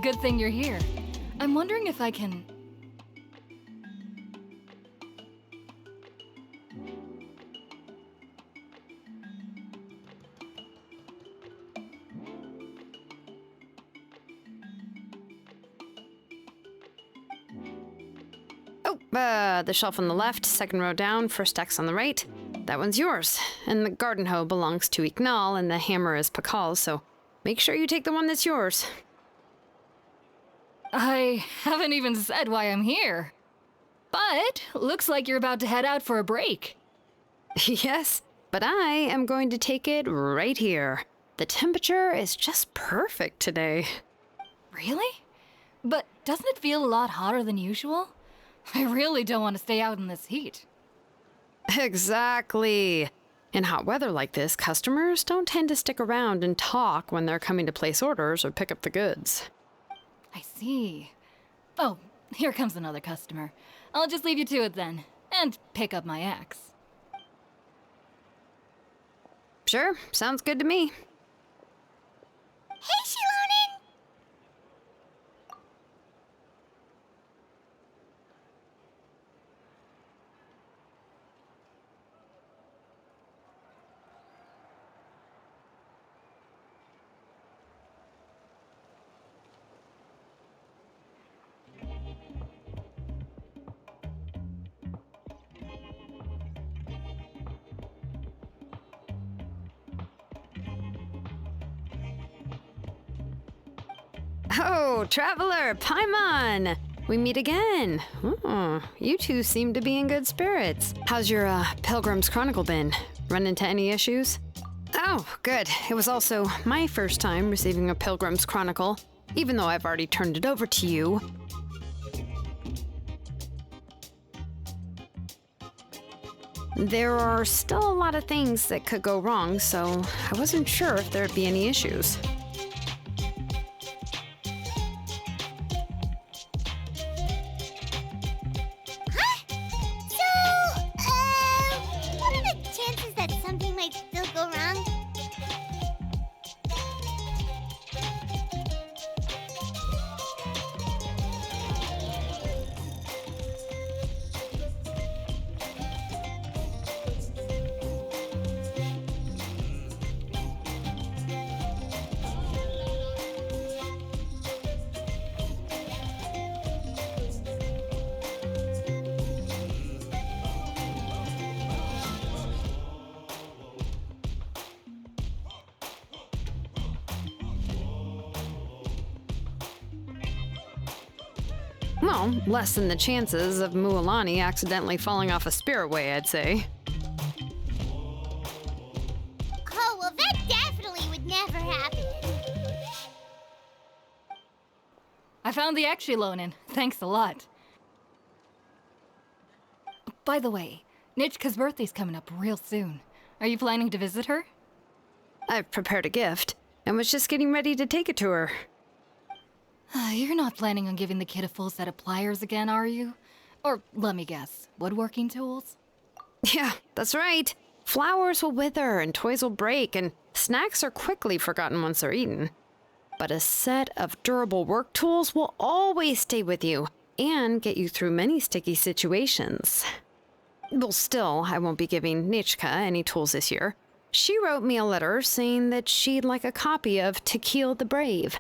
Good thing you're here. I'm wondering if I can... The shelf on the left, second row down, first X on the right. That one's yours. And the garden hoe belongs to Ignal, and the hammer is Pakal's, so make sure you take the one that's yours. I haven't even said why I'm here. But looks like you're about to head out for a break. Yes, but I am going to take it right here. The temperature is just perfect today. Really? But doesn't it feel a lot hotter than usual? I really don't want to stay out in this heat. Exactly. In hot weather like this, customers don't tend to stick around and talk when they're coming to place orders or pick up the goods. I see. Oh, here comes another customer. I'll just leave you to it then, and pick up my axe. Sure, sounds good to me. Hey, Shilonen! Oh, Traveler, Paimon! We meet again. Oh, you two seem to be in good spirits. How's your Pilgrim's Chronicle been? Run into any issues? Oh, good. It was also my first time receiving a Pilgrim's Chronicle, even though I've already turned it over to you. There are still a lot of things that could go wrong, so I wasn't sure if there'd be any issues. What are the chances that something might still go wrong? Well, less than the chances of Mualani accidentally falling off a spirit way, I'd say. Oh, well, that definitely would never happen. I found the Echelon. Thanks a lot. By the way, Nitchka's birthday's coming up real soon. Are you planning to visit her? I've prepared a gift, and was just getting ready to take it to her. You're not planning on giving the kid a full set of pliers again, are you? Or, let me guess, woodworking tools? Yeah, that's right. Flowers will wither, and toys will break, and snacks are quickly forgotten once they're eaten. But a set of durable work tools will always stay with you, and get you through many sticky situations. Well, still, I won't be giving Nitchka any tools this year. She wrote me a letter saying that she'd like a copy of Tequil the Brave.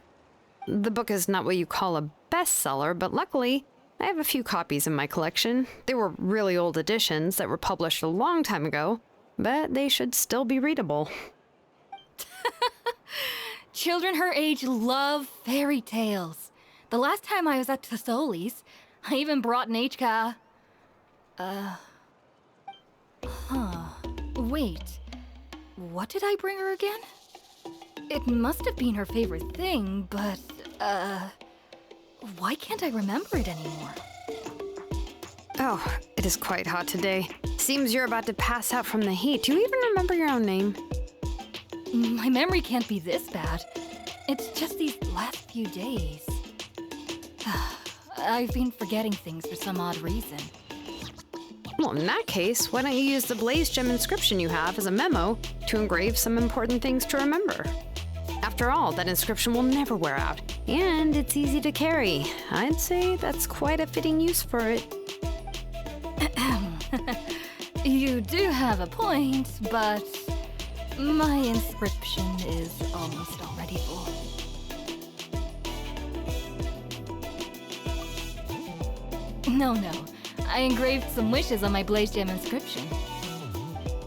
The book is not what you call a bestseller, but luckily, I have a few copies in my collection. They were really old editions that were published a long time ago, but they should still be readable. Children her age love fairy tales. The last time I was at Tasoli's, I even brought Nitchka... Wait. What did I bring her again? It must have been her favorite thing, but, why can't I remember it anymore? Oh, it is quite hot today. Seems you're about to pass out from the heat. Do you even remember your own name? My memory can't be this bad. It's just these last few days. I've been forgetting things for some odd reason. Well, in that case, why don't you use the Blaze Gem inscription you have as a memo to engrave some important things to remember? After After all, that inscription will never wear out, and it's easy to carry. I'd say that's quite a fitting use for it. You do have a point, but my inscription is almost already full. No. I engraved some wishes on my Blaze Gem inscription.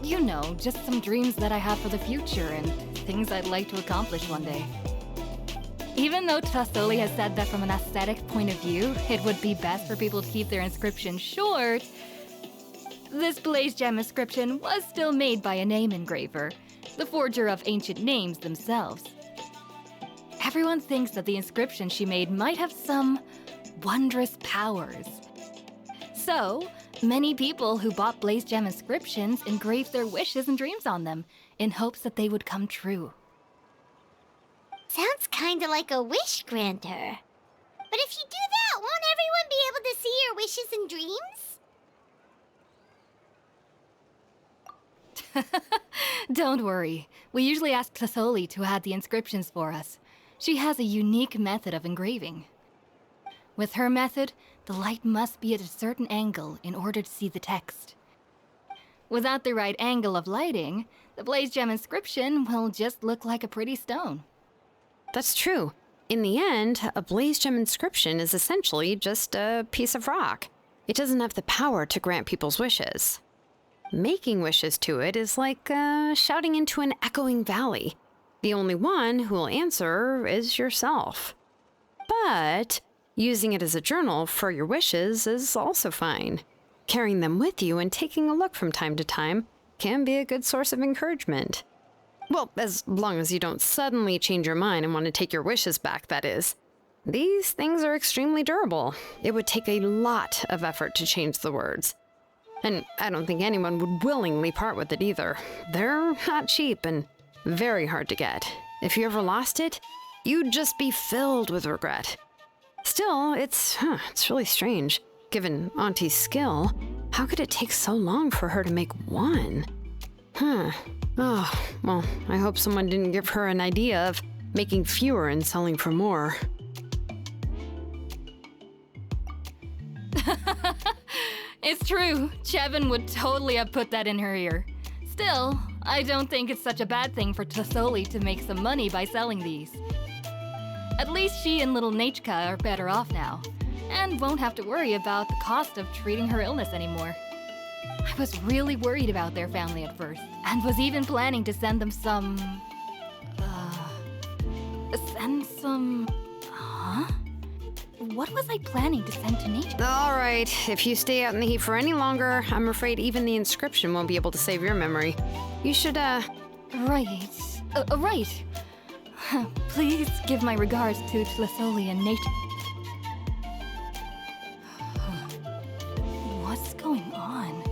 You know, just some dreams that I have for the future and things I'd like to accomplish one day. Even though Tasoli has said that from an aesthetic point of view, it would be best for people to keep their inscription short, this Blaze Gem inscription was still made by a name engraver, the forger of ancient names themselves. Everyone thinks that the inscription she made might have some wondrous powers. So, many people who bought Blaze Gem inscriptions engraved their wishes and dreams on them, in hopes that they would come true. Sounds kinda like a wish granter. But if you do that, won't everyone be able to see your wishes and dreams? Don't worry. We usually ask Tasoli to add the inscriptions for us. She has a unique method of engraving. With her method, the light must be at a certain angle in order to see the text. Without the right angle of lighting, the Blaze Gem inscription will just look like a pretty stone. That's true. In the end, a Blaze Gem inscription is essentially just a piece of rock. It doesn't have the power to grant people's wishes. Making wishes to it is like shouting into an echoing valley. The only one who will answer is yourself. But using it as a journal for your wishes is also fine. Carrying them with you and taking a look from time to time can be a good source of encouragement. Well, as long as you don't suddenly change your mind and want to take your wishes back, that is. These things are extremely durable. It would take a lot of effort to change the words. And I don't think anyone would willingly part with it either. They're not cheap and very hard to get. If you ever lost it, you'd just be filled with regret. Still, it's really strange. Given Auntie's skill, how could it take so long for her to make one? Oh, well, I hope someone didn't give her an idea of making fewer and selling for more. It's true. Chevin would totally have put that in her ear. Still, I don't think it's such a bad thing for Tasoli to make some money by selling these. At least she and little Nechka are better off now, and won't have to worry about the cost of treating her illness anymore. I was really worried about their family at first, and was even planning to send them some... Huh? What was I planning to send to Nechka? All right, if you stay out in the heat for any longer, I'm afraid even the inscription won't be able to save your memory. You should, Right. Right. Please give my regards to Tlasoli and Nate. What's going on?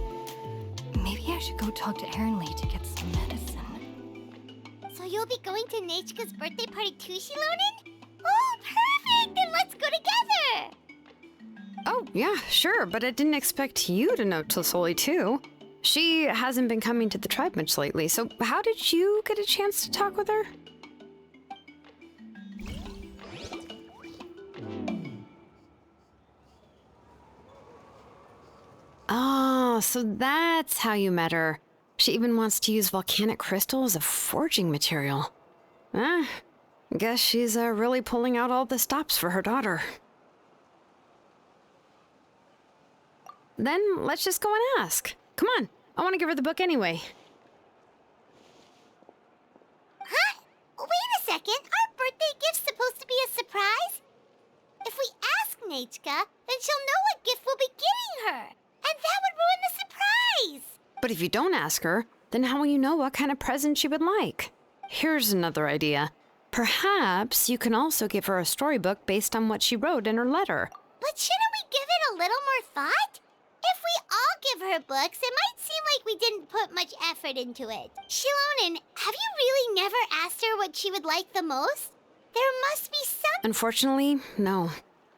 Maybe I should go talk to Ernly to get some medicine. So you'll be going to Nechka's birthday party too, Shilonen? Oh, perfect! Then let's go together! Oh, yeah, sure, but I didn't expect you to know Tlasoli too. She hasn't been coming to the tribe much lately, so how did you get a chance to talk with her? Oh, so that's how you met her. She even wants to use volcanic crystal as a forging material. Guess she's really pulling out all the stops for her daughter. Then let's just go and ask. Come on, I want to give her the book anyway. Huh? Wait a second, our birthday gift's supposed to be a surprise? If we ask Nechka, then she'll know what gift we'll be giving her. And that would ruin the surprise! But if you don't ask her, then how will you know what kind of present she would like? Here's another idea. Perhaps you can also give her a storybook based on what she wrote in her letter. But shouldn't we give it a little more thought? If we all give her books, it might seem like we didn't put much effort into it. Shilonen, have you really never asked her what she would like the most? There must be some... Unfortunately, no.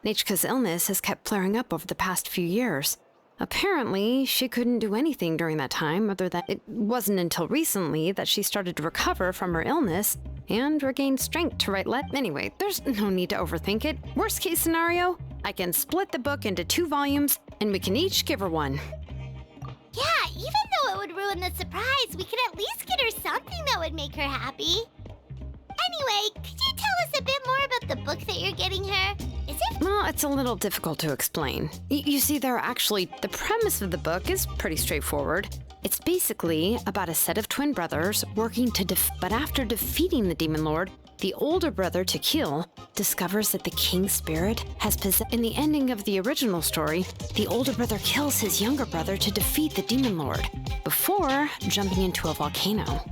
Nechka's illness has kept flaring up over the past few years. Apparently, she couldn't do anything during that time other than it wasn't until recently that she started to recover from her illness and regained strength to write Anyway, there's no need to overthink it. Worst case scenario, I can split the book into 2 volumes and we can each give her one. Yeah, even though it would ruin the surprise, we could at least get her something that would make her happy. Anyway, could you tell us a bit more about the book that you're getting her? Is it? Well, it's a little difficult to explain. You see, the premise of the book is pretty straightforward. It's basically about a set of twin brothers working but after defeating the demon lord, the older brother, Tequil, discovers that the king's spirit has possessed. In the ending of the original story, the older brother kills his younger brother to defeat the demon lord before jumping into a volcano.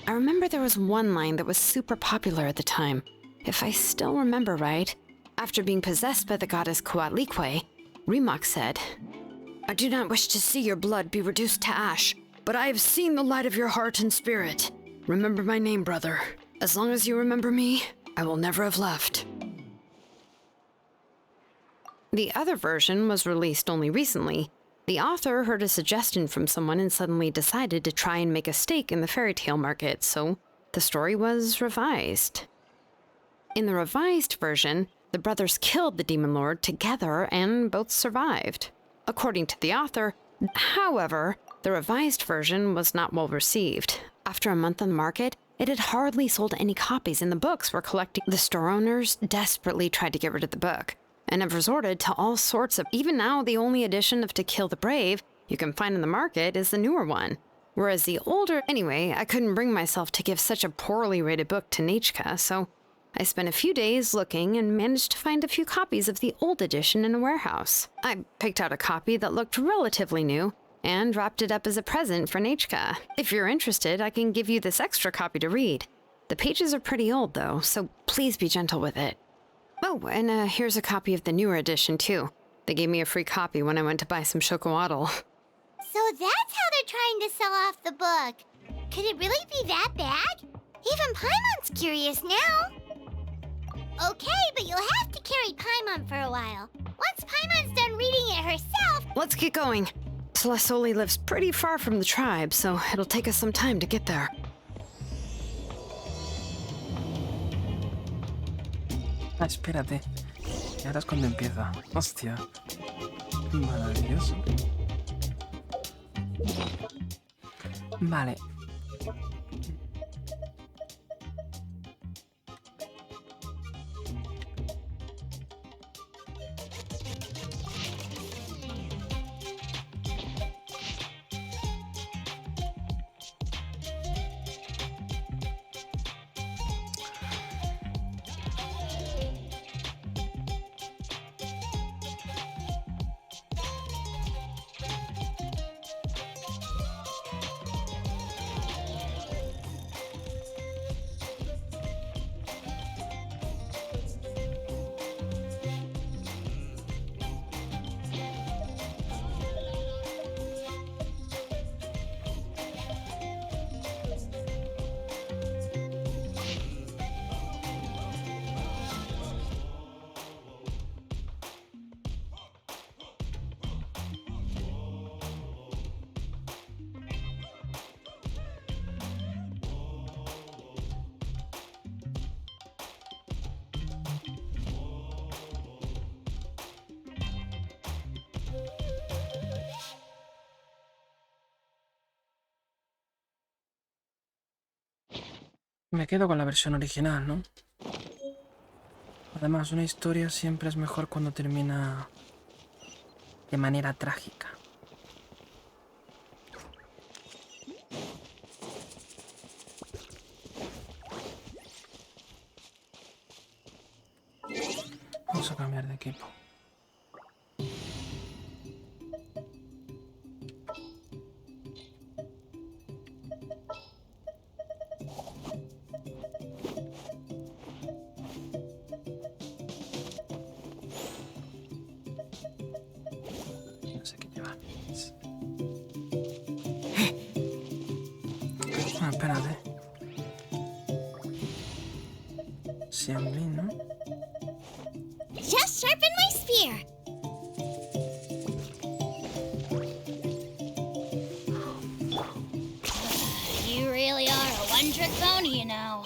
I remember there was one line that was super popular at the time. If I still remember right, after being possessed by the goddess Coatlicue, Rimac said, "I do not wish to see your blood be reduced to ash, but I have seen the light of your heart and spirit. Remember my name, brother. As long as you remember me, I will never have left." The other version was released only recently. The author heard a suggestion from someone and suddenly decided to try and make a stake in the fairy tale market, so the story was revised. In the revised version, the brothers killed the demon lord together and both survived. According to the author, however, the revised version was not well received. After a month on the market, it had hardly sold any copies and the books were collecting. The store owners desperately tried to get rid of the book and have resorted to all sorts of... Even now, the only edition of To Kill the Brave you can find in the market is the newer one. Whereas the older... Anyway, I couldn't bring myself to give such a poorly rated book to Nanatzcayán, so I spent a few days looking and managed to find a few copies of the old edition in a warehouse. I picked out a copy that looked relatively new and wrapped it up as a present for Nanatzcayán. If you're interested, I can give you this extra copy to read. The pages are pretty old though, so please be gentle with it. Oh, and here's a copy of the newer edition too. They gave me a free copy when I went to buy some chocolatl. So that's how they're trying to sell off the book. Could it really be that bad? Even Paimon's curious now. Okay, but you'll have to carry Paimon for a while. Once Paimon's done reading it herself... Let's get going. Celestoli lives pretty far from the tribe, so it'll take us some time to get there. Ah, espérate. Y ahora es cuando empieza. Hostia. Maravilloso. Vale. Me quedo con la versión original, ¿no? Además, una historia siempre es mejor cuando termina de manera trágica. Vamos a cambiar de equipo. No sé qué llevar. Ah, espérate. Xianglin, ¿no? Just sharpen my spear. You really are a one-trick pony, you know.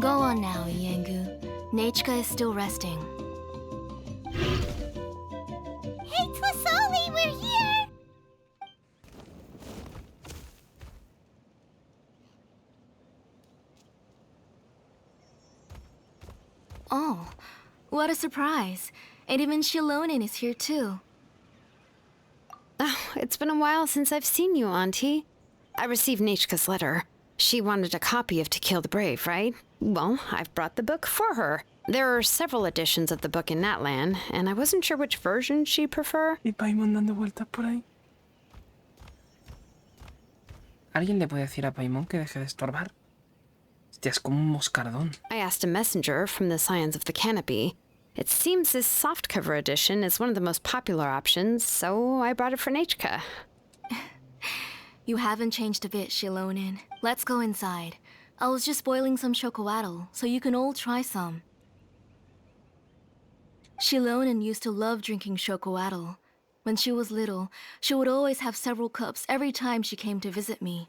Go on now, Yengu. Nanatzcayán is still resting. Hey, Twasoli, we're here! Oh, what a surprise. And even Shilonin is here too. Oh, it's been a while since I've seen you, Auntie. I received Nechka's letter. She wanted a copy of To Kill the Brave, right? Well, I've brought the book for her. There are several editions of the book in Natlan, and I wasn't sure which version she'd prefer. Y Paimon dando vueltas por ahí. ¿Alguien le puede decir a Paimon que deje de estorbar? Hostia, es como un moscardón. I asked a messenger from the Scions of the Canopy. It seems this softcover edition is one of the most popular options, so I brought it for Nechka. You haven't changed a bit, Shilonin. Let's go inside. I was just boiling some chocolatl, so you can all try some. Shilonin used to love drinking chocolatl. When she was little, she would always have several cups every time she came to visit me.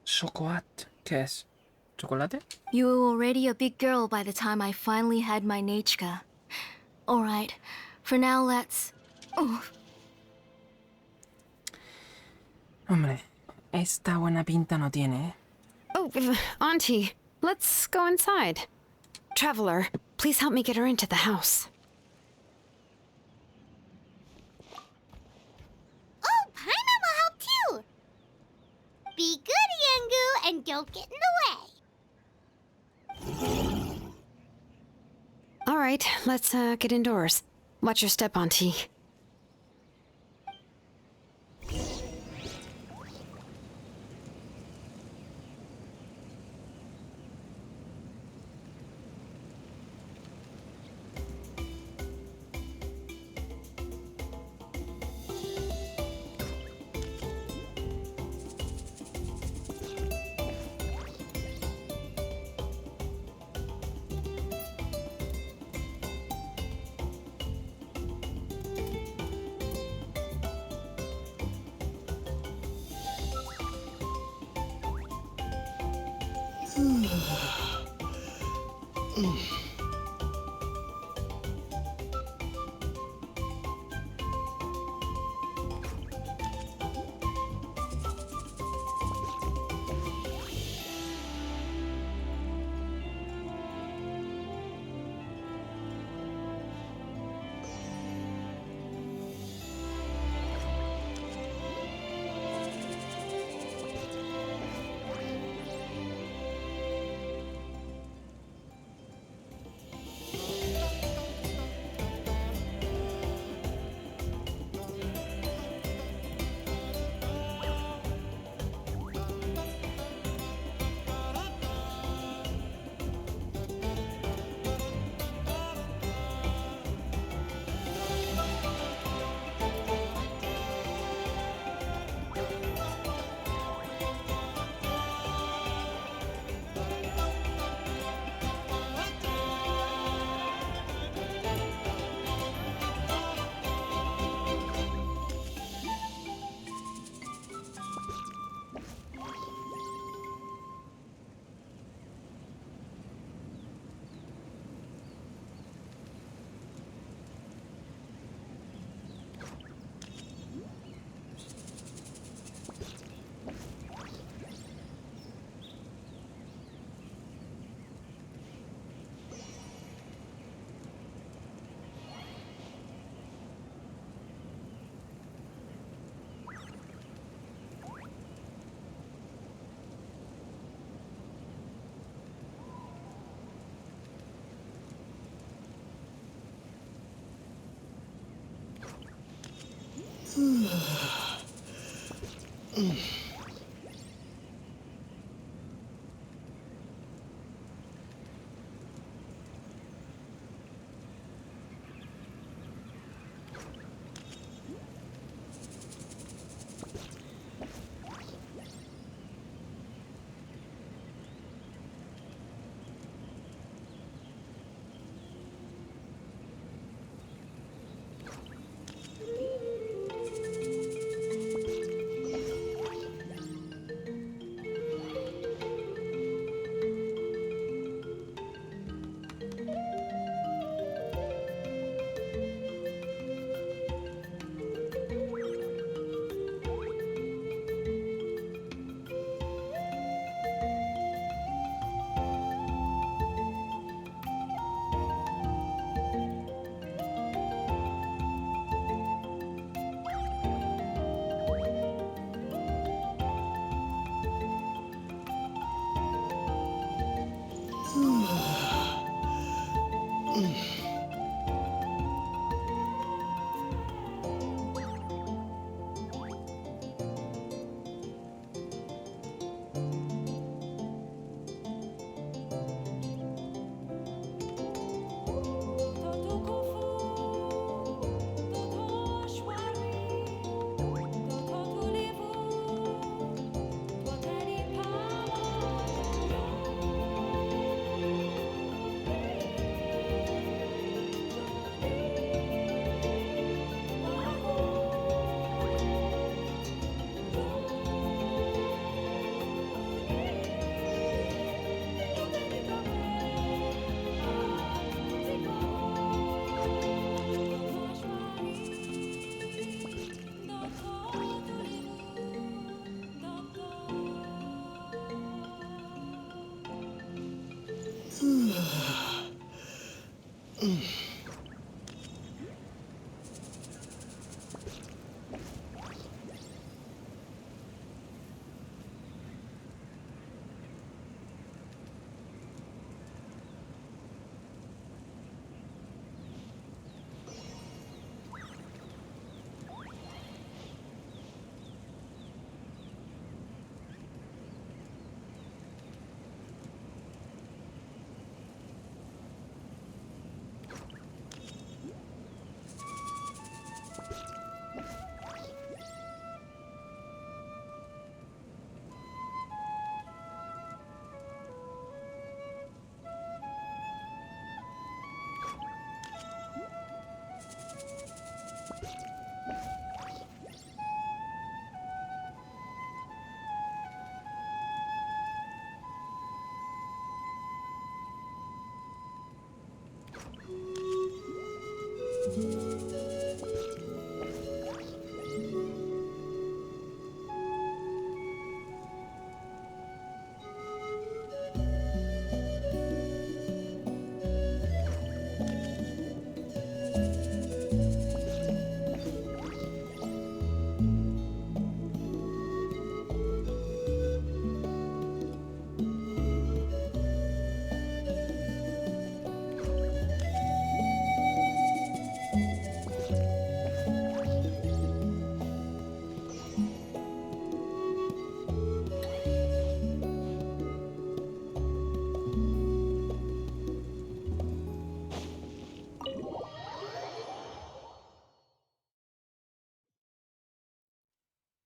Chocoat. ¿Qué es? ¿Chocolate? You were already a big girl by the time I finally had my Nechka. Alright, for now let's... Oh. Hombre, esta buena pinta no tiene, ¿eh? Oh, Auntie, let's go inside. Traveler, please help me get her into the house. Oh, Paimon will help too! Be good, Yangu, and don't get in the way. All right, let's get indoors. Watch your step, Auntie.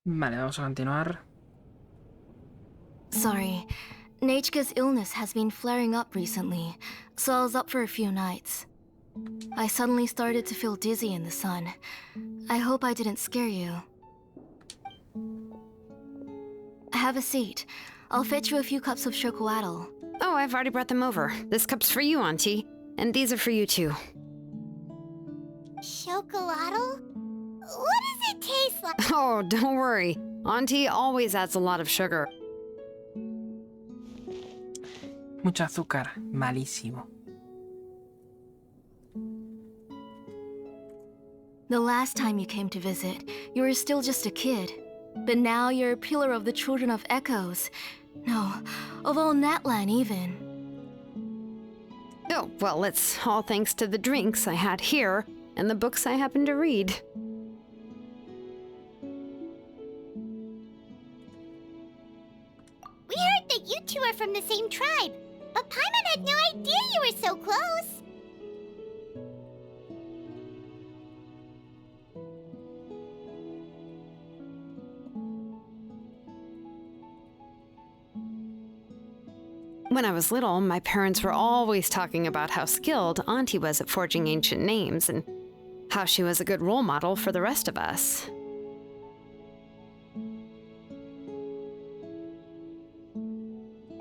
Vale, vamos a continuar. Sorry. Nechka's illness has been flaring up recently, so I was up for a few nights. I suddenly started to feel dizzy in the sun. I hope I didn't scare you. Have a seat. I'll fetch you a few cups of chocolatl. Oh, I've already brought them over. This cup's for you, Auntie. And these are for you, too. Chocolatl? What does it taste like? Oh, don't worry. Auntie always adds a lot of sugar. Mucho azúcar. Malísimo. The last time you came to visit, you were still just a kid. But now you're a pillar of the children of Echoes. No, of all Natlan even. Oh, well, it's all thanks to the drinks I had here and the books I happened to read. We heard that you two are from the same tribe, but Paimon had no idea you were so close. When I was little, my parents were always talking about how skilled Auntie was at forging ancient names and how she was a good role model for the rest of us.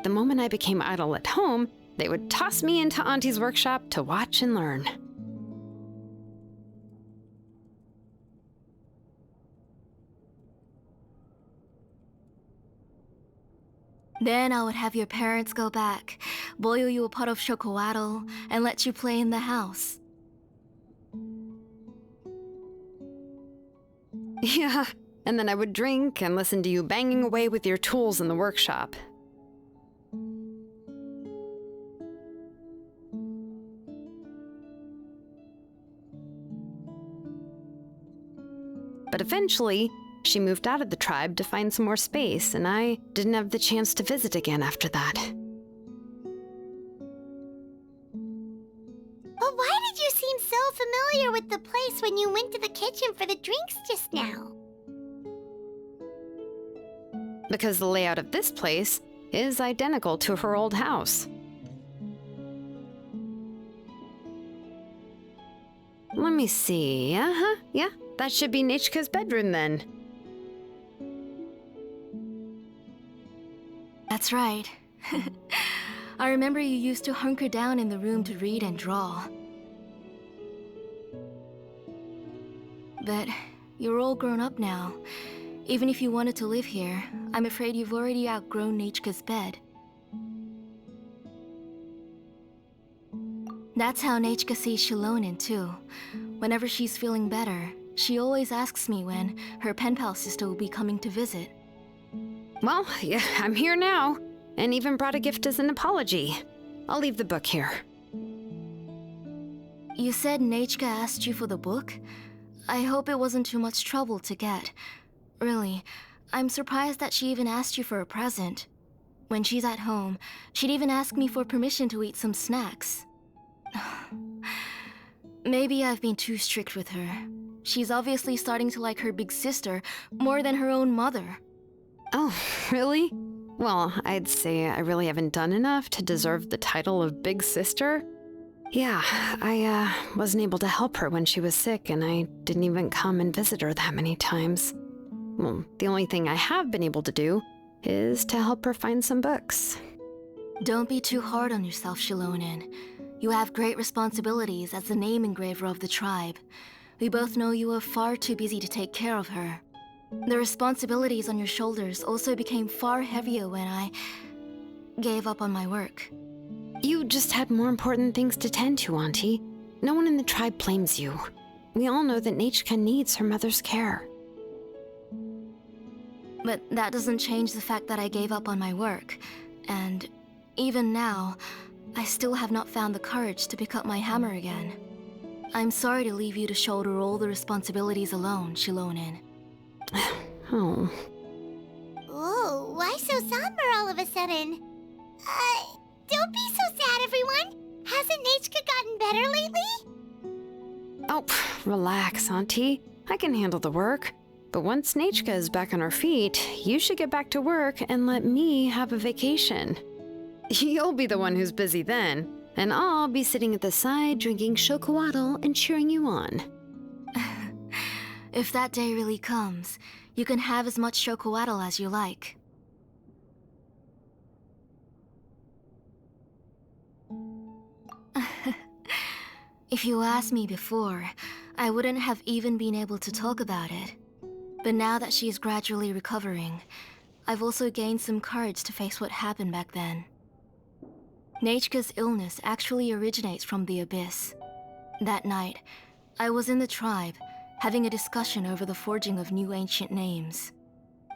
The moment I became idle at home, they would toss me into Auntie's workshop to watch and learn. Then I would have your parents go back, boil you a pot of chocolatl, and let you play in the house. Yeah, and then I would drink and listen to you banging away with your tools in the workshop. But eventually, she moved out of the tribe to find some more space, and I didn't have the chance to visit again after that. But why did you seem so familiar with the place when you went to the kitchen for the drinks just now? Because the layout of this place is identical to her old house. Let me see. Yeah, that should be Nechka's bedroom then. That's right. I remember you used to hunker down in the room to read and draw. But you're all grown up now. Even if you wanted to live here, I'm afraid you've already outgrown Nechka's bed. That's how Nechka sees Shilonen too. Whenever she's feeling better, she always asks me when her pen pal sister will be coming to visit. Well, yeah, I'm here now, and even brought a gift as an apology. I'll leave the book here. You said Nechka asked you for the book? I hope it wasn't too much trouble to get. Really, I'm surprised that she even asked you for a present. When she's at home, she'd even ask me for permission to eat some snacks. Maybe I've been too strict with her. She's obviously starting to like her big sister more than her own mother. Oh, really? Well, I'd say I really haven't done enough to deserve the title of big sister. Yeah, I wasn't able to help her when she was sick, and I didn't even come and visit her that many times. Well, the only thing I have been able to do is to help her find some books. Don't be too hard on yourself, Shilonen. You have great responsibilities as the name engraver of the tribe. We both know you are far too busy to take care of her. The responsibilities on your shoulders also became far heavier when I gave up on my work. You just had more important things to tend to, Auntie. No one in the tribe blames you. We all know that Nechka needs her mother's care. But that doesn't change the fact that I gave up on my work. And even now, I still have not found the courage to pick up my hammer again. I'm sorry to leave you to shoulder all the responsibilities alone, Shilonen. Oh. Ooh, why so somber all of a sudden? Don't be so sad, everyone. Hasn't Nechka gotten better lately? Oh, relax, Auntie. I can handle the work. But once Nechka is back on her feet, you should get back to work and let me have a vacation. You'll be the one who's busy then, and I'll be sitting at the side drinking chocolatl and cheering you on. If that day really comes, you can have as much chocolatl as you like. If you asked me before, I wouldn't have even been able to talk about it. But now that she's gradually recovering, I've also gained some courage to face what happened back then. Nechka's illness actually originates from the Abyss. That night, I was in the tribe, having a discussion over the forging of new ancient names.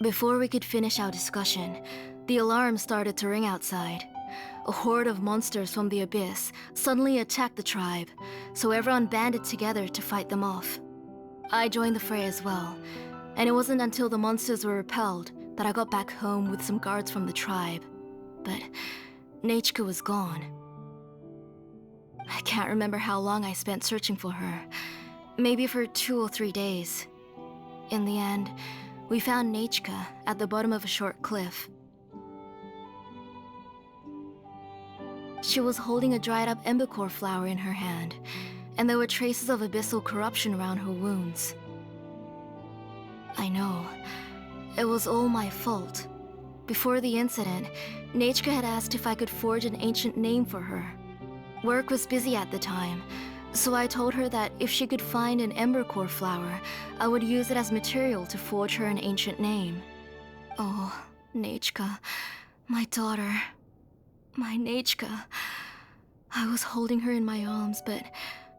Before we could finish our discussion, the alarm started to ring outside. A horde of monsters from the Abyss suddenly attacked the tribe, so everyone banded together to fight them off. I joined the fray as well, and it wasn't until the monsters were repelled that I got back home with some guards from the tribe. But Nechka was gone. I can't remember how long I spent searching for her. Maybe for 2 or 3 days. In the end, we found Nechka at the bottom of a short cliff. She was holding a dried-up embercore flower in her hand, and there were traces of abyssal corruption around her wounds. I know. It was all my fault. Before the incident, Nechka had asked if I could forge an ancient name for her. Work was busy at the time, so I told her that if she could find an embercore flower, I would use it as material to forge her an ancient name. Oh, Nechka, my daughter. My Nechka. I was holding her in my arms, but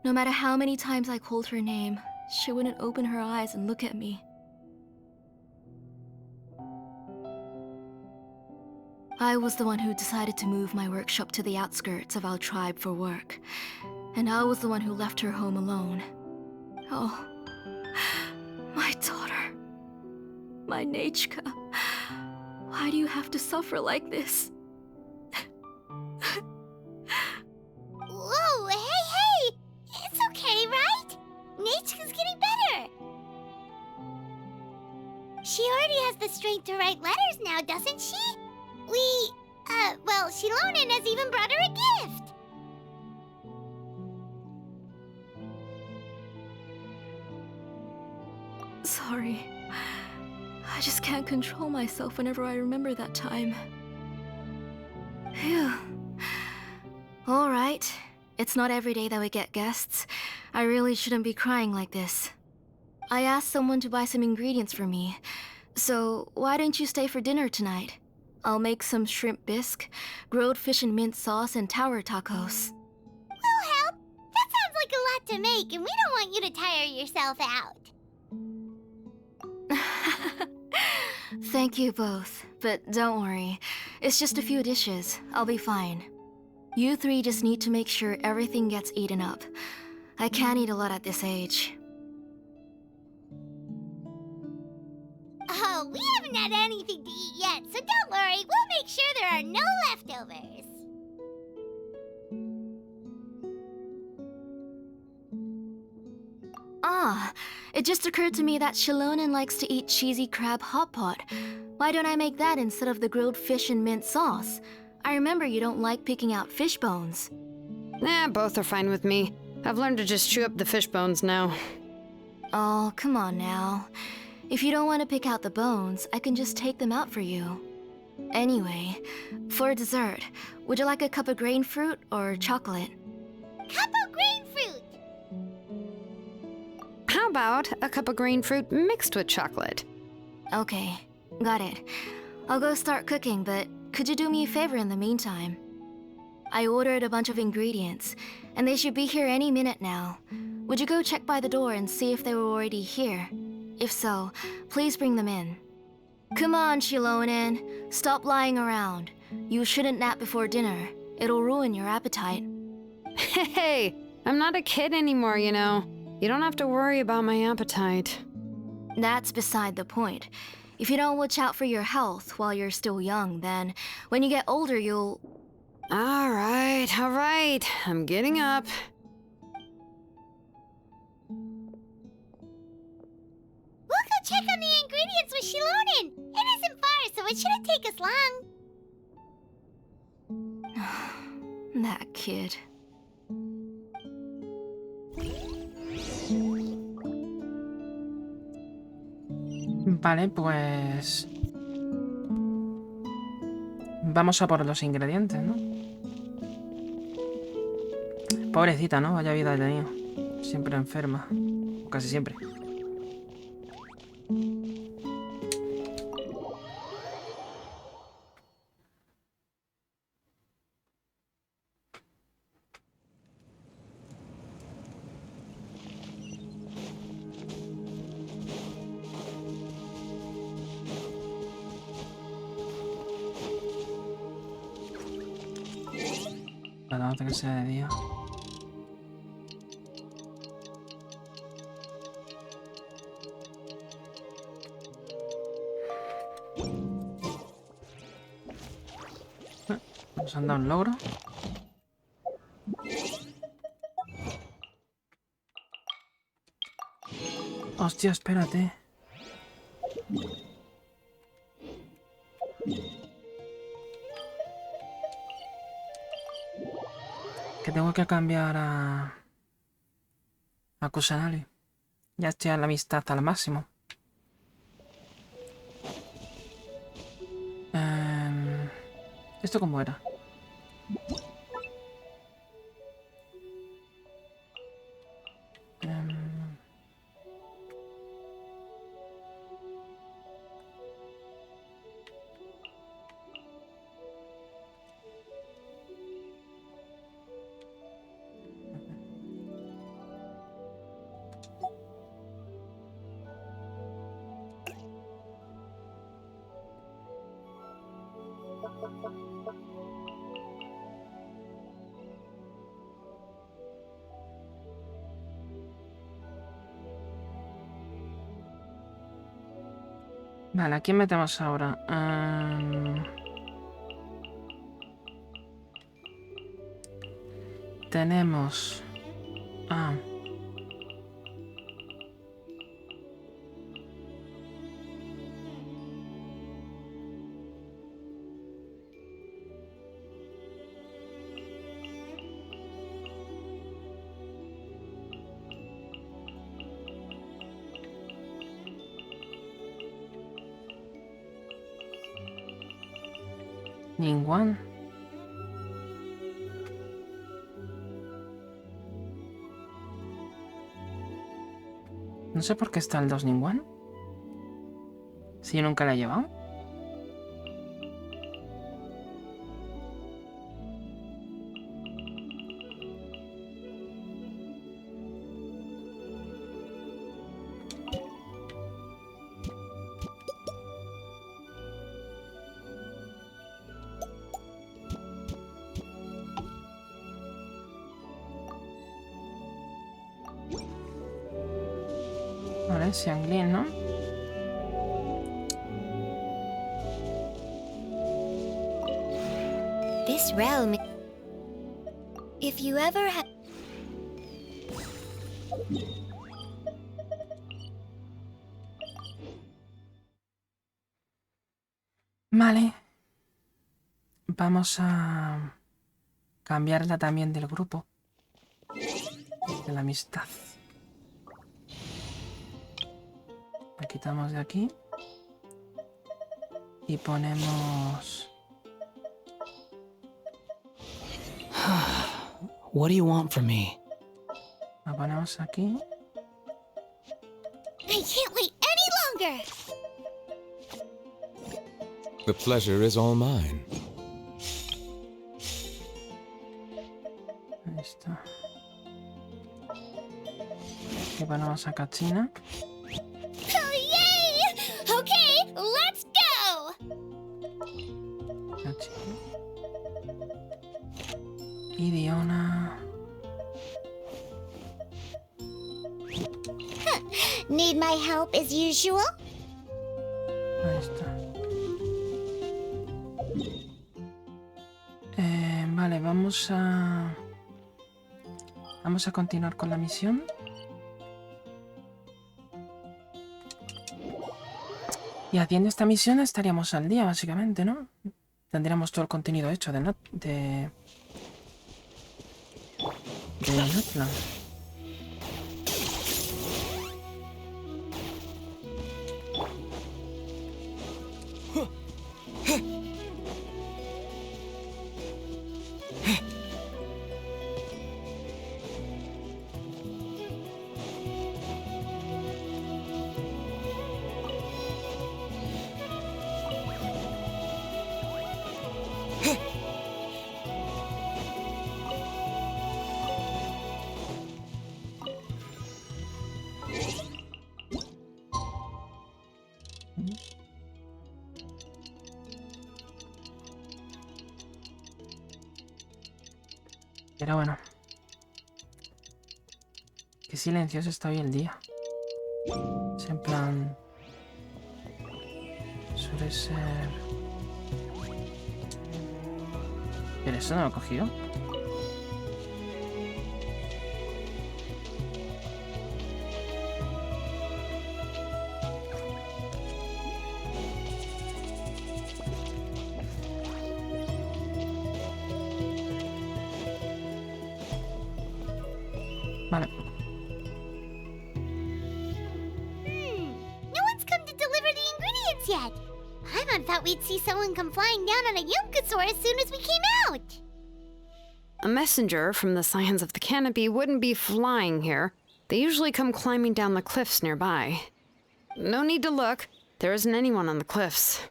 no matter how many times I called her name, she wouldn't open her eyes and look at me. I was the one who decided to move my workshop to the outskirts of our tribe for work, and I was the one who left her home alone. Oh, my daughter. my Nechka. Why do you have to suffer like this? Whoa, hey! It's okay, right? Nechka's getting better. She already has the strength to write letters now, doesn't she? Well, Shilonen has even brought her a gift. Sorry. I just can't control myself whenever I remember that time. Phew. Alright. It's not every day that we get guests. I really shouldn't be crying like this. I asked someone to buy some ingredients for me. So, why don't you stay for dinner tonight? I'll make some shrimp bisque, grilled fish and mint sauce, and tower tacos. We'll help. That sounds like a lot to make, and we don't want you to tire yourself out. Thank you both, but don't worry. It's just a few dishes. I'll be fine. You three just need to make sure everything gets eaten up. I can't eat a lot at this age. Oh, we haven't had anything to eat yet, so don't worry. We'll make sure there are no leftovers. Ah, it just occurred to me that Shilonen likes to eat cheesy crab hot pot. Why don't I make that instead of the grilled fish and mint sauce? I remember you don't like picking out fish bones. Both are fine with me. I've learned to just chew up the fish bones now. Oh, come on now. If you don't want to pick out the bones, I can just take them out for you. Anyway, for dessert, would you like a cup of grain fruit or chocolate? Cup of grain fruit. How about a cup of green fruit mixed with chocolate? Okay, got it. I'll go start cooking, but could you do me a favor in the meantime? I ordered a bunch of ingredients, and they should be here any minute now. Would you go check by the door and see if they were already here? If so, please bring them in. Come on, Shilonen. Stop lying around. You shouldn't nap before dinner. It'll ruin your appetite. Hey, I'm not a kid anymore, you know. You don't have to worry about my appetite. That's beside the point. If you don't watch out for your health while you're still young, then when you get older, you'll... All right. I'm getting up. We'll go check on the ingredients with Shilonen. It isn't far, so it shouldn't take us long. That kid. Vale, pues... Vamos a por los ingredientes, ¿no? Pobrecita, ¿no? Vaya vida ha tenido. Siempre enferma. O casi siempre. La otra que sea de día. Nos han dado un logro. Hostia, espérate. Que tengo que cambiar a Kusanali. Ya estoy a la amistad al máximo. ¿Esto cómo era? Vale, ¿a quién metemos ahora? Tenemos... Ah. Ningún. No sé por qué está el 2 Ningún. Si yo nunca la he llevado. Vale, Xianglin, ¿no? This realm... If you ever had... Vale. Vamos a cambiarla también del grupo. De la amistad. La quitamos de aquí. Y ponemos... What do you want from me? La ponemos aquí. I can't wait any longer! The pleasure is all mine. Ahí está. Y ponemos a Kachina. Oh, yay! Okay, let's go! Kachina. Y Diona. Need my help as usual? Ahí está. Vale, vamos a continuar con la misión. Y haciendo esta misión estaríamos al día, básicamente, ¿no? Tendríamos todo el contenido hecho de Notland. Pero bueno. Qué silencioso está hoy el día. Es en plan... Suele ser... ¿Pero eso no lo he cogido? Vale. No one's come to deliver the ingredients yet. Paimon thought we'd see someone come flying down on a Yunkasaur as soon as we came out. A messenger from the Scions of the Canopy wouldn't be flying here. They usually come climbing down the cliffs nearby. No need to look. There isn't anyone on the cliffs.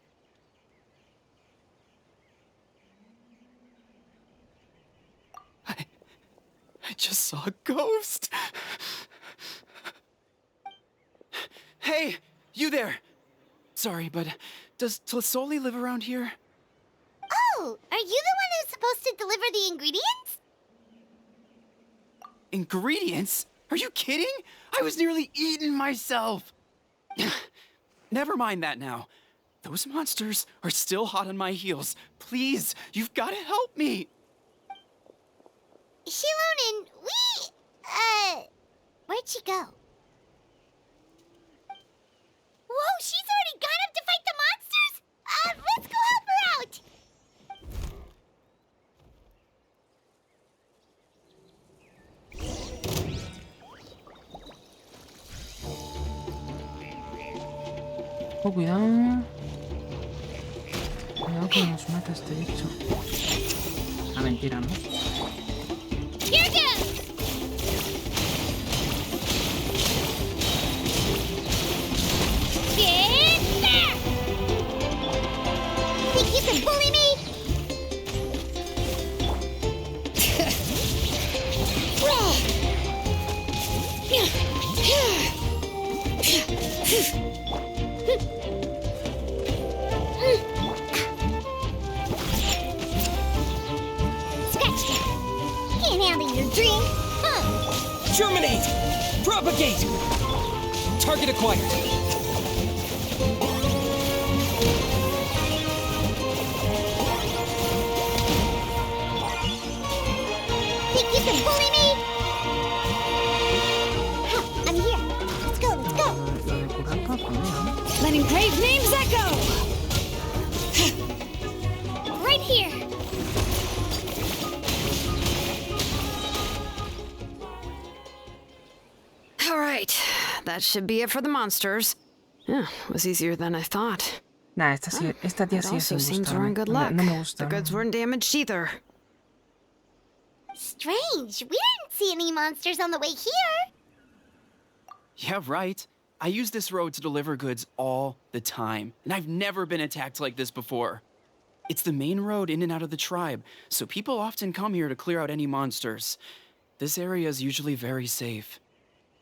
I just saw a ghost. Hey, you there. Sorry, but does Tlisoli live around here? Oh, are you the one who's supposed to deliver the ingredients? Ingredients? Are you kidding? I was nearly eaten myself. never mind that now. Those monsters are still hot on my heels. Please, you've got to help me. Shilonen, where'd she go? Whoa, she's already gone up to fight the monsters? Let's go help her out! Oh, cuidado. Cuidado que nos mata este bicho. Ah, mentira, ¿no? Here goes! Get back! Think you can bully me? Scratch that! Can't handle your dream, huh? Germinate! Propagate! Target acquired. Think you can bully me? Huh, I'm here. Let's go, let's go. Lo de curar también. Letting brave names echo! Right here. All right, that should be it for the monsters. Yeah, was easier than I thought. Nah, esta tía It sí also sin seems we're in gustarme. good No, luck. no me gusta. The goods weren't damaged either. Strange. We didn't see any monsters on the way here. Yeah, right. I use this road to deliver goods all the time, and I've never been attacked like this before. It's the main road in and out of the tribe, so people often come here to clear out any monsters. This area is usually very safe.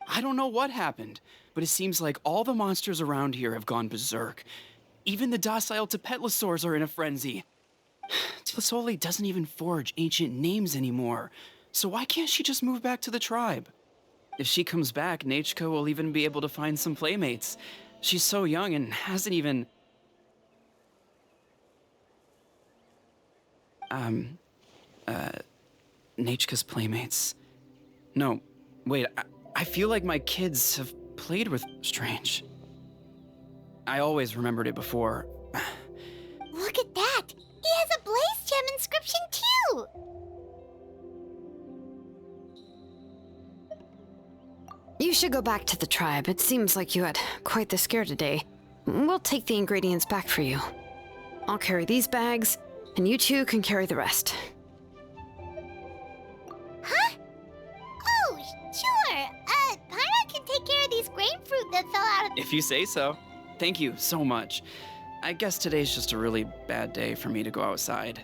I don't know what happened, but it seems like all the monsters around here have gone berserk. Even the docile Tepetlosaurs are in a frenzy. Tlisoli doesn't even forge ancient names anymore, so why can't she just move back to the tribe? If she comes back, Nachko will even be able to find some playmates. She's so young and hasn't even... Nachka's playmates. No, wait, I feel like my kids have played with Strange. I always remembered it before. Look at that. He has a Blaze Gem inscription too. You should go back to the tribe. It seems like you had quite the scare today. We'll take the ingredients back for you. I'll carry these bags, and you two can carry the rest. Huh? Oh, sure. Paimon can take care of these grapefruit that fell out of... If you say so. Thank you so much. I guess today's just a really bad day for me to go outside.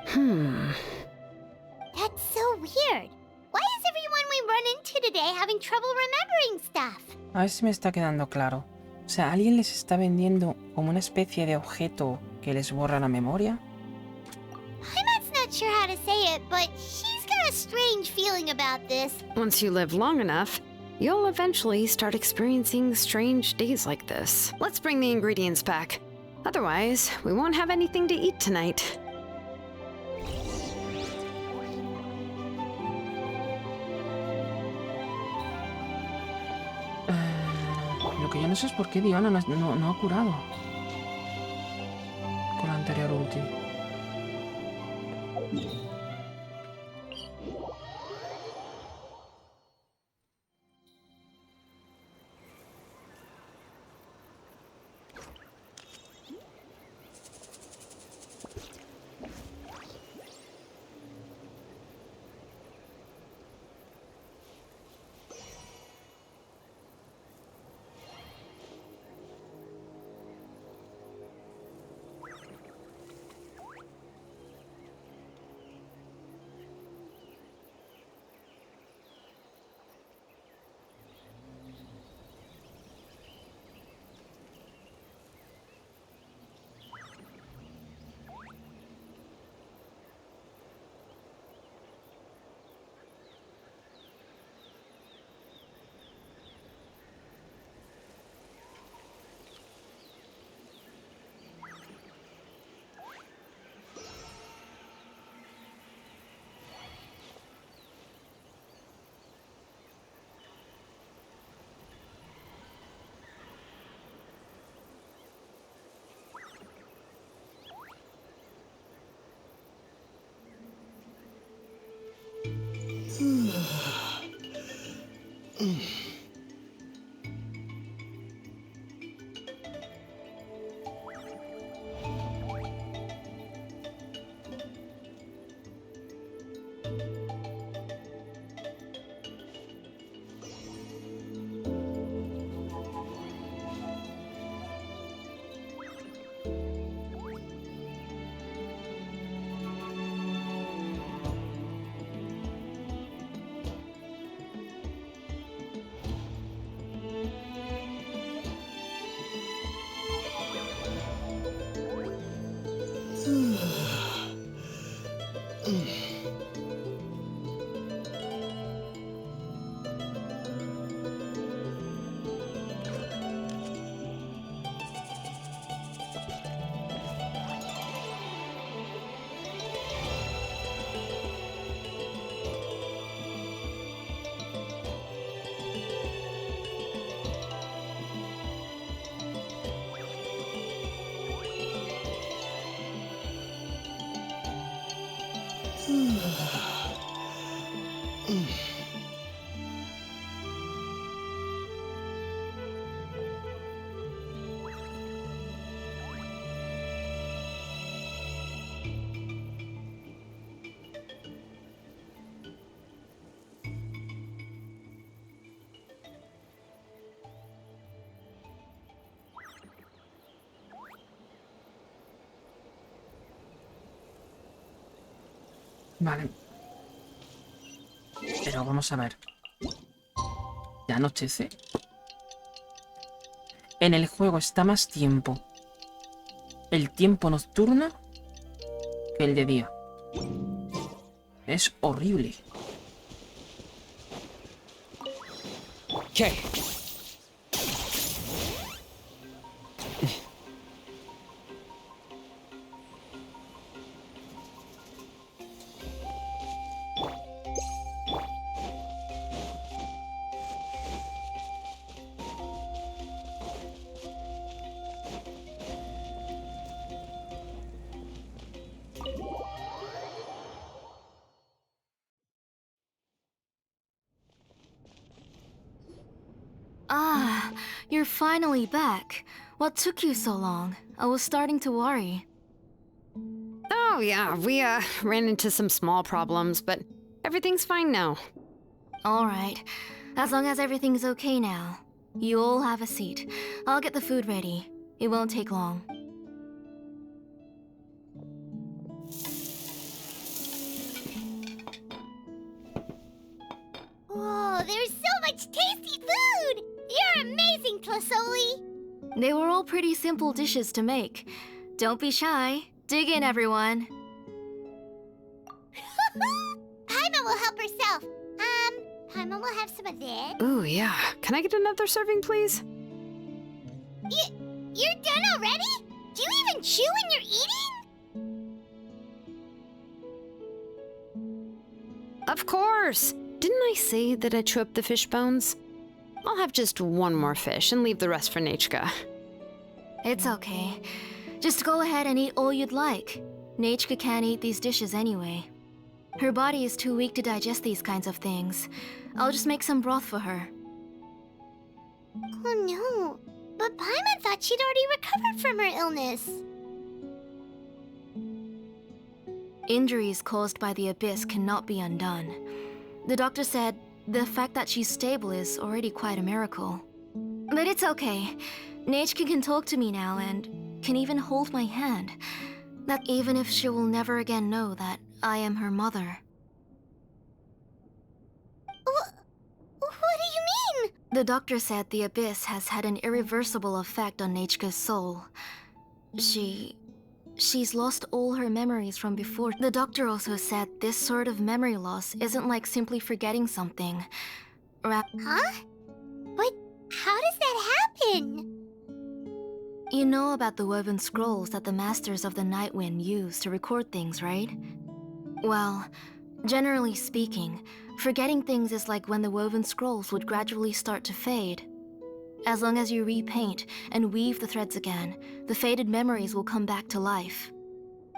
That's so weird. Why is everyone we run into today having trouble remembering stuff? A ver si me está quedando claro. O sea, ¿alguien les está vendiendo como una especie de objeto que les borra la memoria? Paimon's not sure how to say it, but she's got a strange feeling about this. Once you live long enough, you'll eventually start experiencing strange days like this. Let's bring the ingredients back. Otherwise, we won't have anything to eat tonight. Lo que yo no sé es por qué Diana no ha curado con la anterior ulti. Vale. Pero vamos a ver. ¿Ya anochece? En el juego está más tiempo el tiempo nocturno que el de día. Es horrible. Okay. Ah, you're finally back. What took you so long? I was starting to worry. Oh, yeah, we ran into some small problems, but everything's fine now. All right. As long as everything's okay now. You all have a seat. I'll get the food ready. It won't take long. Whoa, there's so much tasty food! You're amazing, Tlosoli! They were all pretty simple dishes to make. Don't be shy. Dig in, everyone. Paimon will help herself. Paimon will have some of this. Ooh, yeah. Can I get another serving, please? You're done already? Do you even chew when you're eating? Of course! Didn't I say that I chew up the fish bones? I'll have just one more fish and leave the rest for Nechka. It's okay. Just go ahead and eat all you'd like. Nechka can't eat these dishes anyway. Her body is too weak to digest these kinds of things. I'll just make some broth for her. Oh no, but Paimon thought she'd already recovered from her illness. Injuries caused by the abyss cannot be undone. The doctor said the fact that she's stable is already quite a miracle. But it's okay. Nechka can talk to me now and can even hold my hand. That even if she will never again know that I am her mother. What do you mean? The doctor said the abyss has had an irreversible effect on Nechka's soul. She's lost all her memories from before. The doctor also said this sort of memory loss isn't like simply forgetting something. Huh? But how does that happen? You know about the woven scrolls that the Masters of the Night Wind use to record things, right? Well, generally speaking, forgetting things is like when the woven scrolls would gradually start to fade. As long as you repaint and weave the threads again, the faded memories will come back to life.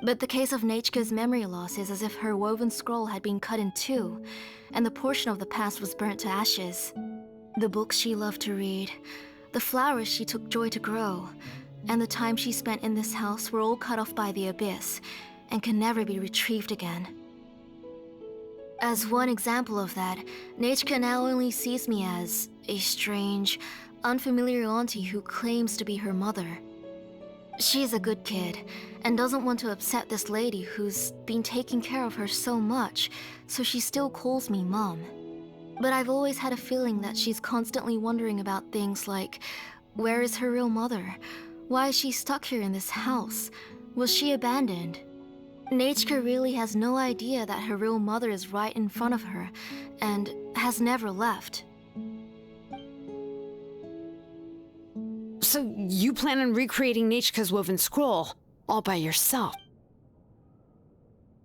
But the case of Nechka's memory loss is as if her woven scroll had been cut in two, and the portion of the past was burnt to ashes. The books she loved to read, the flowers she took joy to grow, and the time she spent in this house were all cut off by the abyss and can never be retrieved again. As one example of that, Nechka now only sees me as a strange, unfamiliar auntie who claims to be her mother. She's a good kid, and doesn't want to upset this lady who's been taking care of her so much, so she still calls me Mom. But I've always had a feeling that she's constantly wondering about things like, where is her real mother? Why is she stuck here in this house? Was she abandoned? Nechka really has no idea that her real mother is right in front of her, and has never left. So you plan on recreating Nechka's woven scroll all by yourself?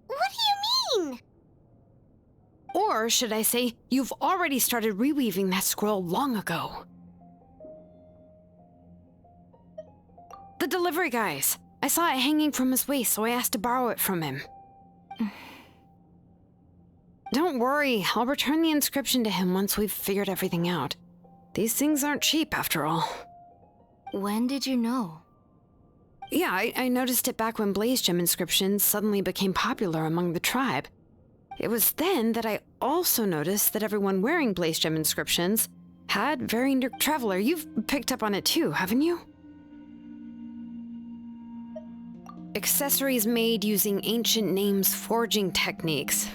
What do you mean? Or should I say, you've already started reweaving that scroll long ago? The delivery guys. I saw it hanging from his waist, so I asked to borrow it from him. Don't worry, I'll return the inscription to him once we've figured everything out. These things aren't cheap, after all. When did you know? Yeah, I noticed it back when blaze gem inscriptions suddenly became popular among the tribe. It was then that I also noticed that everyone wearing blaze gem inscriptions had varying traveler. You've picked up on it too, haven't you? Accessories made using ancient names forging techniques.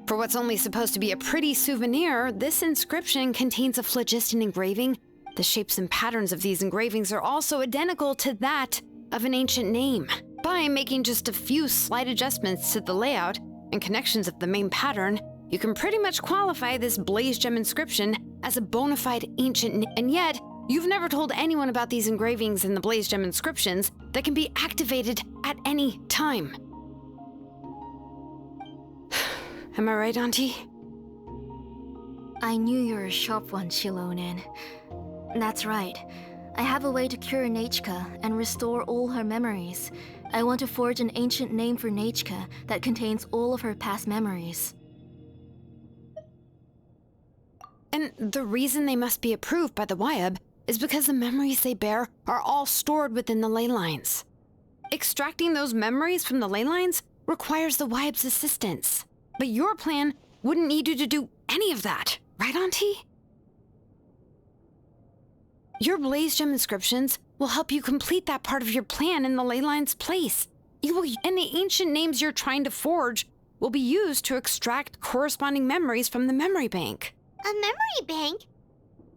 For what's only supposed to be a pretty souvenir, this inscription contains a phlogiston engraving. The shapes and patterns of these engravings are also identical to that of an ancient name. By making just a few slight adjustments to the layout and connections of the main pattern, you can pretty much qualify this blaze gem inscription as a bona fide ancient and yet, you've never told anyone about these engravings in the blaze gem inscriptions that can be activated at any time. Am I right, Auntie? I knew you were a sharp one, Shilonen. That's right. I have a way to cure Nechka and restore all her memories. I want to forge an ancient name for Nechka that contains all of her past memories. And the reason they must be approved by the Wyab is because the memories they bear are all stored within the ley lines. Extracting those memories from the ley lines requires the Wyab's assistance. But your plan wouldn't need you to do any of that, right, Auntie? Your blaze gem inscriptions will help you complete that part of your plan in the ley line's place. And the ancient names you're trying to forge will be used to extract corresponding memories from the memory bank. A memory bank?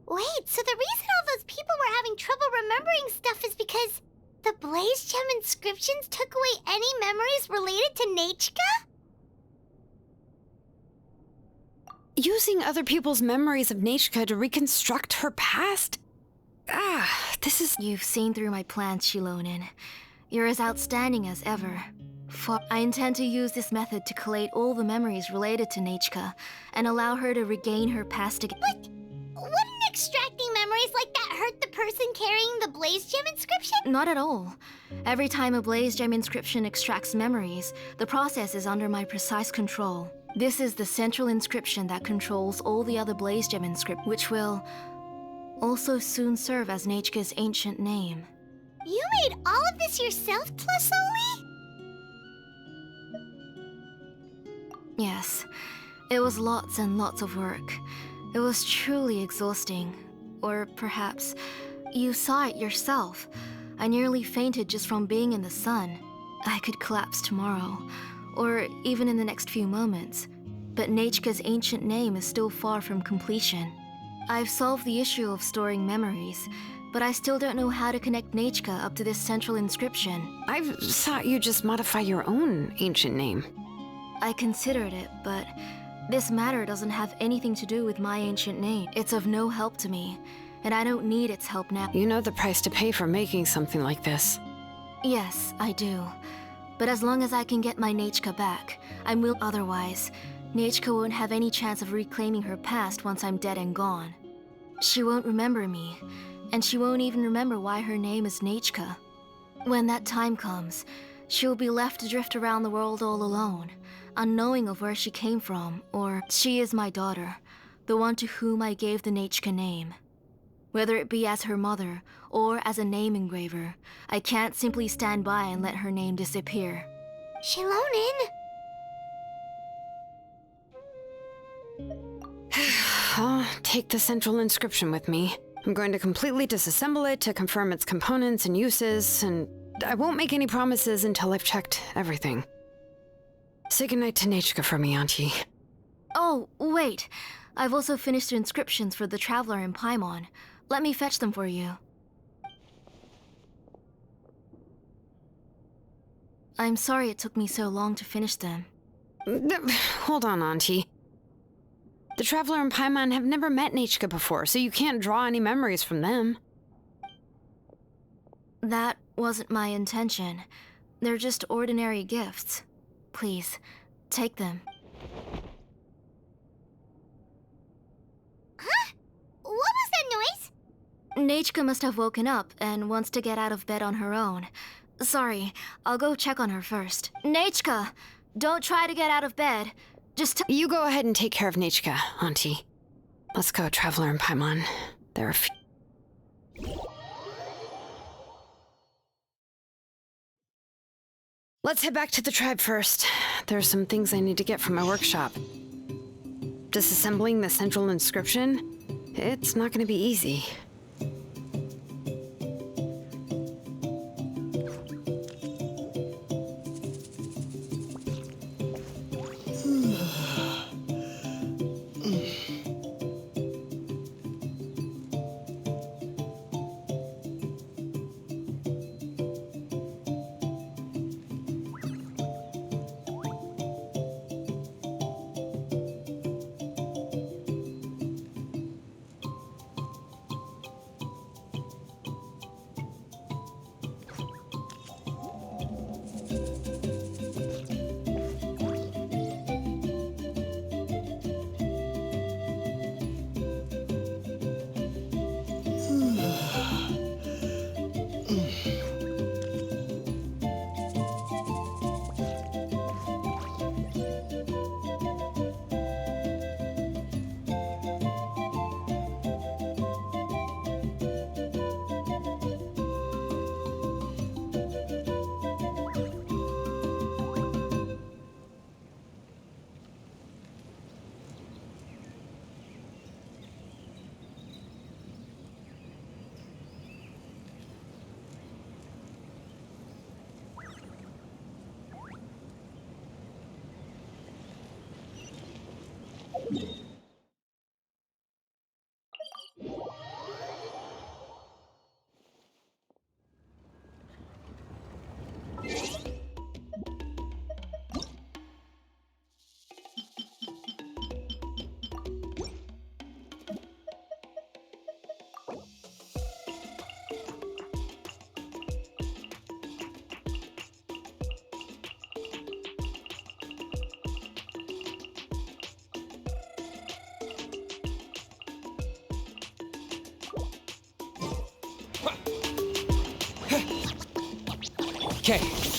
Wait, so the reason all those people were having trouble remembering stuff is because the blaze gem inscriptions took away any memories related to Nechka? Using other people's memories of Nechka to reconstruct her past? This is... You've seen through my plans, Shilonen. You're as outstanding as ever. I intend to use this method to collate all the memories related to Nechka and allow her to regain her past again. But wouldn't extracting memories like that hurt the person carrying the blaze gem inscription? Not at all. Every time a blaze gem inscription extracts memories, the process is under my precise control. This is the central inscription that controls all the other blaze gem inscriptions, which will also soon serve as Nechka's ancient name. You made all of this yourself, Plusoli? Yes, it was lots and lots of work. It was truly exhausting. Or perhaps you saw it yourself. I nearly fainted just from being in the sun. I could collapse tomorrow, or even in the next few moments. But Nechka's ancient name is still far from completion. I've solved the issue of storing memories, but I still don't know how to connect Nechka up to this central inscription. I thought you just modify your own ancient name. I considered it, but this matter doesn't have anything to do with my ancient name. It's of no help to me, and I don't need its help now. You know the price to pay for making something like this. Yes, I do. But as long as I can get my Nechka back, I will. Otherwise, Nechka won't have any chance of reclaiming her past once I'm dead and gone. She won't remember me, and she won't even remember why her name is Nechka. When that time comes, she'll be left to drift around the world all alone, unknowing of where she came from, or she is my daughter, the one to whom I gave the Nechka name. Whether it be as her mother or as a name engraver, I can't simply stand by and let her name disappear. Shilonin! I'll take the central inscription with me. I'm going to completely disassemble it to confirm its components and uses, and I won't make any promises until I've checked everything. Say goodnight to Nechka for me, Auntie. Oh, wait. I've also finished the inscriptions for the Traveler in Paimon. Let me fetch them for you. I'm sorry it took me so long to finish them. Hold on, Auntie. The Traveler and Paimon have never met Nechka before, so you can't draw any memories from them. That wasn't my intention. They're just ordinary gifts. Please, take them. Huh? What was that noise? Nechka must have woken up and wants to get out of bed on her own. Sorry, I'll go check on her first. Nechka! Don't try to get out of bed. Just You go ahead and take care of Nechka, Auntie. Let's go, Traveler and Paimon. There are Let's head back to the tribe first. There are some things I need to get from my workshop. Disassembling the central inscription? It's not going to be easy. Okay.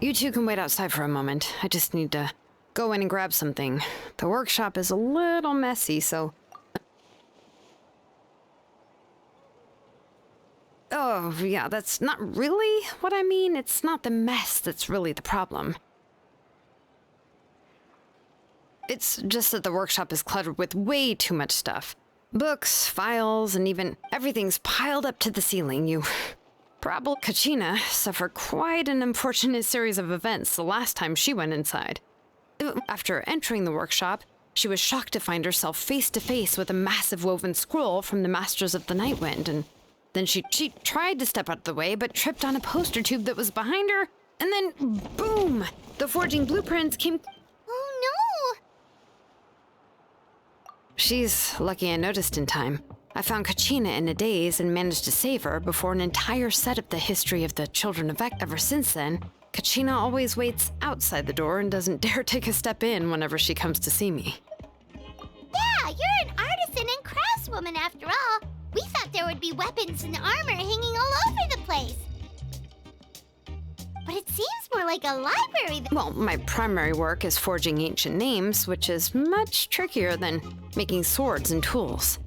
You two can wait outside for a moment. I just need to go in and grab something. The workshop is a little messy, so... Oh, yeah, that's not really what I mean. It's not the mess that's really the problem. It's just that the workshop is cluttered with way too much stuff. Books, files, and even everything's piled up to the ceiling. You... Probably Kachina suffered quite an unfortunate series of events the last time she went inside. After entering the workshop, she was shocked to find herself face to face with a massive woven scroll from the Masters of the Nightwind, and then she tried to step out of the way, but tripped on a poster tube that was behind her, and then, boom! The forging blueprints came... Oh no! She's lucky I noticed in time. I found Kachina in a daze and managed to save her before an entire set of the history of the Children of Ek. Ever since then, Kachina always waits outside the door and doesn't dare take a step in whenever she comes to see me. Yeah, you're an artisan and craftswoman after all. We thought there would be weapons and armor hanging all over the place. But it seems more like a library than... Well, my primary work is forging ancient names, which is much trickier than making swords and tools.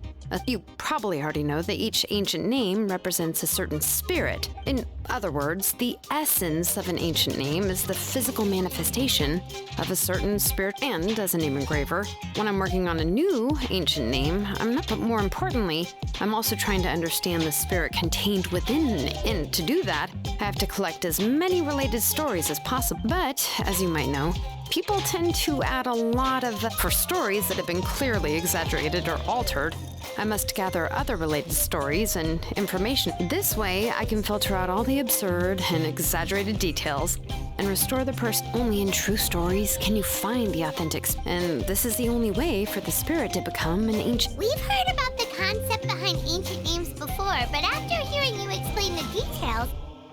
You probably already know that each ancient name represents a certain spirit. In other words, the essence of an ancient name is the physical manifestation of a certain spirit. And as a name engraver, when I'm working on a new ancient name, but more importantly, I'm also trying to understand the spirit contained within it. And to do that, I have to collect as many related stories as possible. But, as you might know, people tend to add a lot of... For stories that have been clearly exaggerated or altered, I must gather other related stories and information. This way, I can filter out all the absurd and exaggerated details and restore the person. Only in true stories can you find the authentic, and this is the only way for the spirit to become an ancient... We've heard about the concept behind ancient names before, but after hearing you explain the details,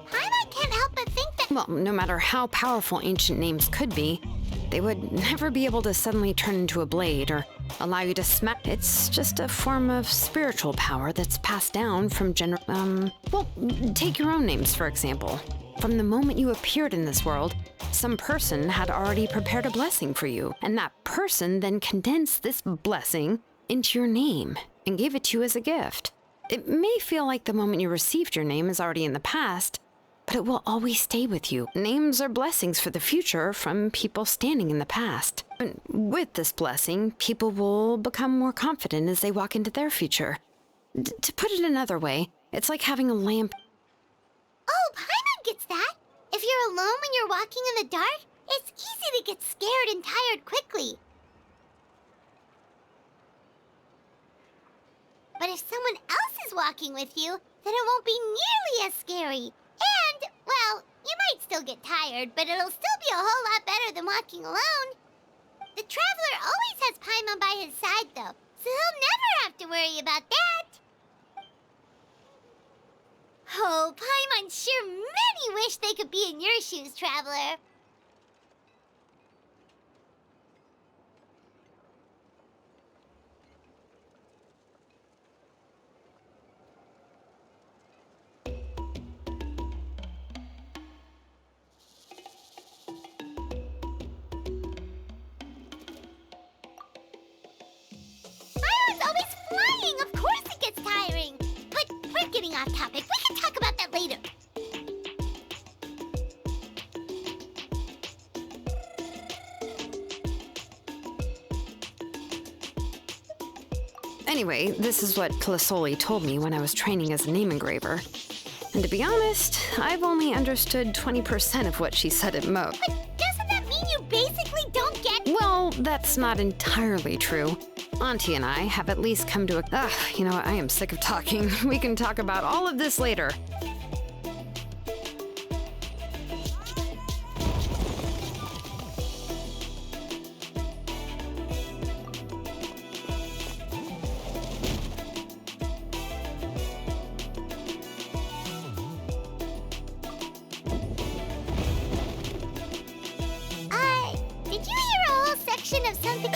Paimon can't help but think that... Well, no matter how powerful ancient names could be, they would never be able to suddenly turn into a blade or allow you to smack. It's just a form of spiritual power that's passed down from well, take your own names, for example. From the moment you appeared in this world, some person had already prepared a blessing for you, and that person then condensed this blessing into your name and gave it to you as a gift. It may feel like the moment you received your name is already in the past, but it will always stay with you. Names are blessings for the future from people standing in the past. And with this blessing, people will become more confident as they walk into their future. To put it another way, it's like having a lamp. Oh, Paimon gets that. If you're alone when you're walking in the dark, it's easy to get scared and tired quickly. But if someone else is walking with you, then it won't be nearly as scary. And, well, you might still get tired, but it'll still be a whole lot better than walking alone. The Traveler always has Paimon by his side, though, so he'll never have to worry about that. Oh, Paimon sure many wish they could be in your shoes, Traveler. Of course it gets tiring. But we're getting off topic. We can talk about that later. Anyway, this is what Clisoli told me when I was training as a name engraver. And to be honest, I've only understood 20% of what she said at most. But doesn't that mean you basically don't get... Well, that's not entirely true. Auntie and I have at least come to a... you know what? I am sick of talking. We can talk about all of this later. Did you hear a whole section of something?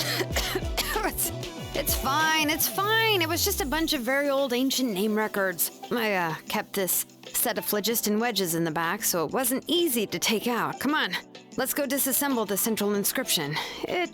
It's fine. It was just a bunch of very old ancient name records. I kept this set of phlogiston wedges in the back, so it wasn't easy to take out. Come on, let's go disassemble the central inscription. It